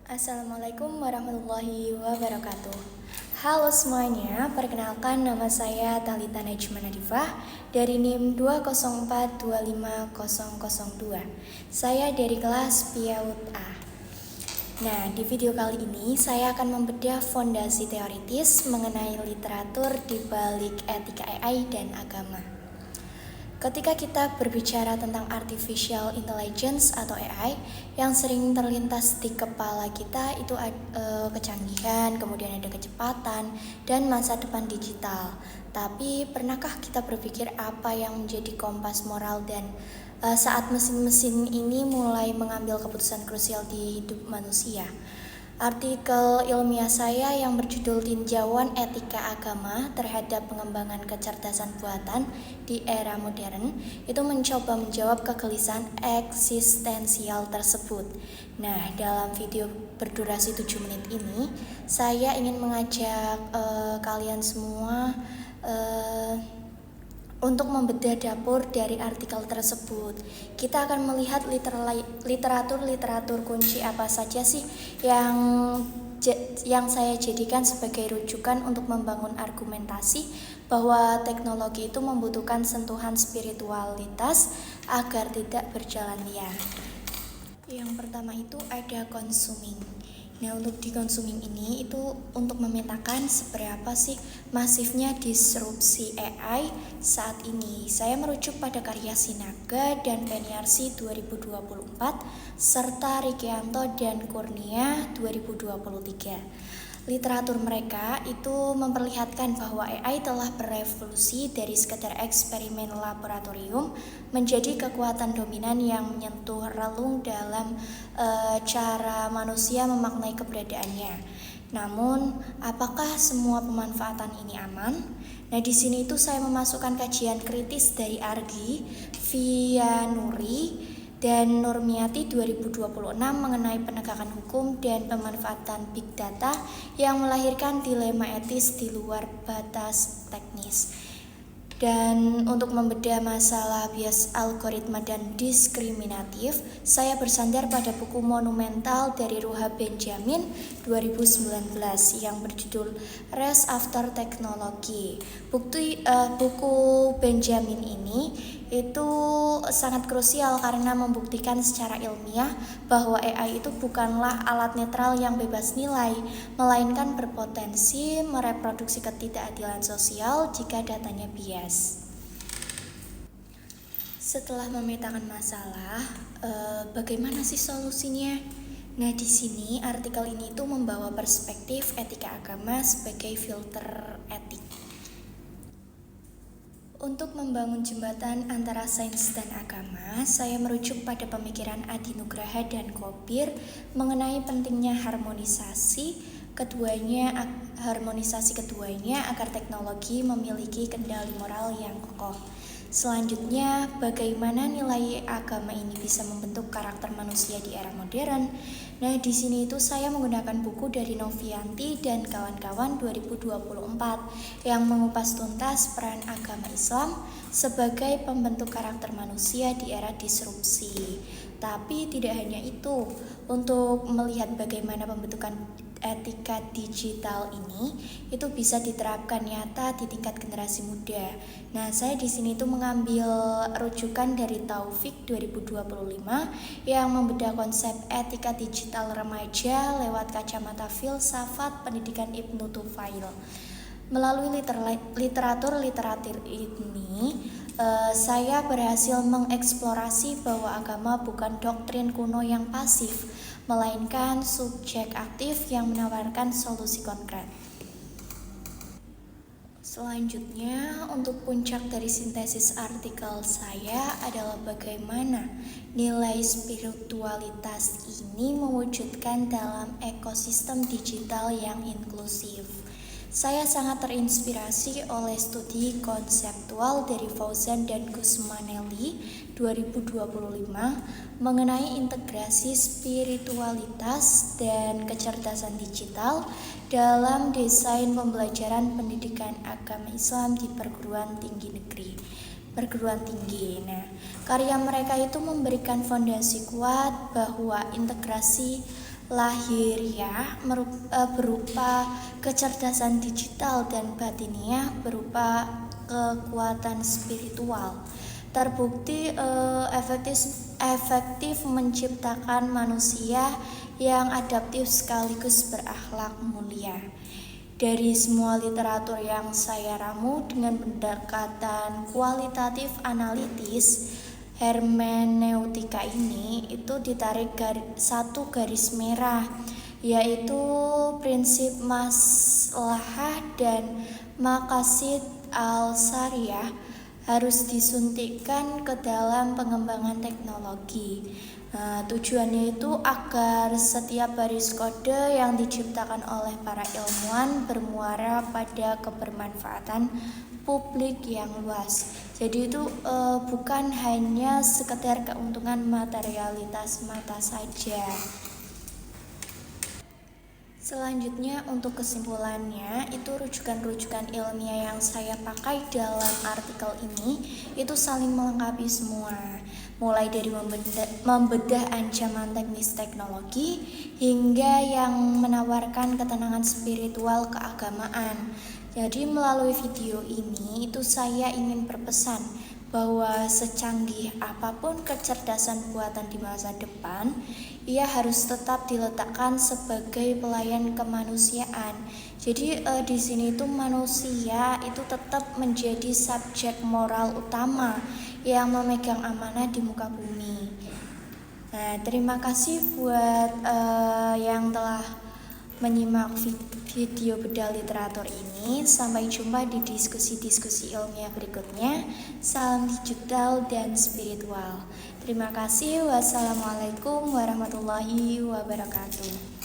Assalamualaikum warahmatullahi wabarakatuh. Halo semuanya, perkenalkan nama saya Talita Najma Nadifah dari NIM 204250002. Saya dari kelas PIAUD A. Nah, di video kali ini saya akan membedah fondasi teoritis mengenai literatur di balik etika AI dan agama. Ketika kita berbicara tentang artificial intelligence atau AI, yang sering terlintas di kepala kita itu kecanggihan, kemudian ada kecepatan, dan masa depan digital. Tapi pernahkah kita berpikir apa yang menjadi kompas moral dan saat mesin-mesin ini mulai mengambil keputusan krusial di hidup manusia? Artikel ilmiah saya yang berjudul Tinjauan Etika Agama terhadap Pengembangan Kecerdasan Buatan di Era Modern itu mencoba menjawab kegelisahan eksistensial tersebut. Nah, dalam video berdurasi 7 menit ini, saya ingin mengajak kalian semua untuk membedah dapur dari artikel tersebut. Kita akan melihat literatur kunci apa saja sih yang saya jadikan sebagai rujukan untuk membangun argumentasi bahwa teknologi itu membutuhkan sentuhan spiritualitas agar tidak berjalan liar. Yang pertama itu ada consuming. Nah, untuk di consuming ini itu untuk memetakan seberapa sih masifnya disrupsi AI saat ini. Saya merujuk pada karya Sinaga dan Peniarsi 2024 serta Rikianto dan Kurnia 2023. Literatur mereka itu memperlihatkan bahwa AI telah berevolusi dari sekedar eksperimen laboratorium menjadi kekuatan dominan yang menyentuh relung dalam cara manusia memaknai keberadaannya. Namun, apakah semua pemanfaatan ini aman? Nah, di sini itu saya memasukkan kajian kritis dari Argi, Vianuri, dan Nurmiati 2026 mengenai penegakan hukum dan pemanfaatan big data yang melahirkan dilema etis di luar batas teknis. Dan untuk membedah masalah bias algoritma dan diskriminatif, saya bersandar pada buku monumental dari Ruha Benjamin 2019 yang berjudul Race After Technology. Buku Benjamin ini itu sangat krusial karena membuktikan secara ilmiah bahwa AI itu bukanlah alat netral yang bebas nilai, melainkan berpotensi mereproduksi ketidakadilan sosial jika datanya bias. Setelah memetakan masalah, bagaimana sih solusinya? Nah, di sini artikel ini itu membawa perspektif etika agama sebagai filter etik. Untuk membangun jembatan antara sains dan agama, saya merujuk pada pemikiran Adi Nugraha dan Kopir mengenai pentingnya harmonisasi keduanya agar teknologi memiliki kendali moral yang kokoh. Selanjutnya, bagaimana nilai agama ini bisa membentuk karakter manusia di era modern? Nah, di sini itu saya menggunakan buku dari Novianti dan kawan-kawan 2024 yang mengupas tuntas peran agama Islam sebagai pembentuk karakter manusia di era disrupsi. Tapi tidak hanya itu, untuk melihat bagaimana pembentukan etika digital ini itu bisa diterapkan nyata di tingkat generasi muda. Nah, saya di sini itu mengambil rujukan dari Taufik 2025 yang membedah konsep etika digital remaja lewat kacamata filsafat pendidikan Ibnu Tufail. Melalui literatur ini, saya berhasil mengeksplorasi bahwa agama bukan doktrin kuno yang pasif, melainkan subjek aktif yang menawarkan solusi konkret. Selanjutnya, untuk puncak dari sintesis artikel saya adalah bagaimana nilai spiritualitas ini mewujudkan dalam ekosistem digital yang inklusif. Saya sangat terinspirasi oleh studi konseptual dari Fauzan dan Gusmanelli 2025 mengenai integrasi spiritualitas dan kecerdasan digital dalam desain pembelajaran pendidikan agama Islam di perguruan tinggi. Nah, karya mereka itu memberikan fondasi kuat bahwa integrasi lahiriah berupa kecerdasan digital dan batiniah berupa kekuatan spiritual. Terbukti efektif menciptakan manusia yang adaptif sekaligus berakhlak mulia. Dari semua literatur yang saya ramu dengan pendekatan kualitatif analitis, hermeneutika ini itu ditarik satu garis merah, yaitu prinsip maslahah dan maqasid al-syariah harus disuntikkan ke dalam pengembangan teknologi. Tujuannya itu agar setiap baris kode yang diciptakan oleh para ilmuwan bermuara pada kebermanfaatan publik yang luas. Jadi itu bukan hanya sekedar keuntungan materialitas mata saja. Selanjutnya untuk kesimpulannya, itu rujukan-rujukan ilmiah yang saya pakai dalam artikel ini itu saling melengkapi semua. Mulai dari membedah ancaman teknis teknologi hingga yang menawarkan ketenangan spiritual keagamaan. Jadi melalui video ini itu saya ingin berpesan bahwa secanggih apapun kecerdasan buatan di masa depan, ia harus tetap diletakkan sebagai pelayan kemanusiaan. Jadi di sini itu manusia itu tetap menjadi subjek moral utama yang memegang amanah di muka bumi. Nah, terima kasih buat yang telah menyimak video bedah literatur ini. Sampai jumpa di diskusi-diskusi ilmiah berikutnya. Salam digital dan spiritual. Terima kasih. Wassalamualaikum warahmatullahi wabarakatuh.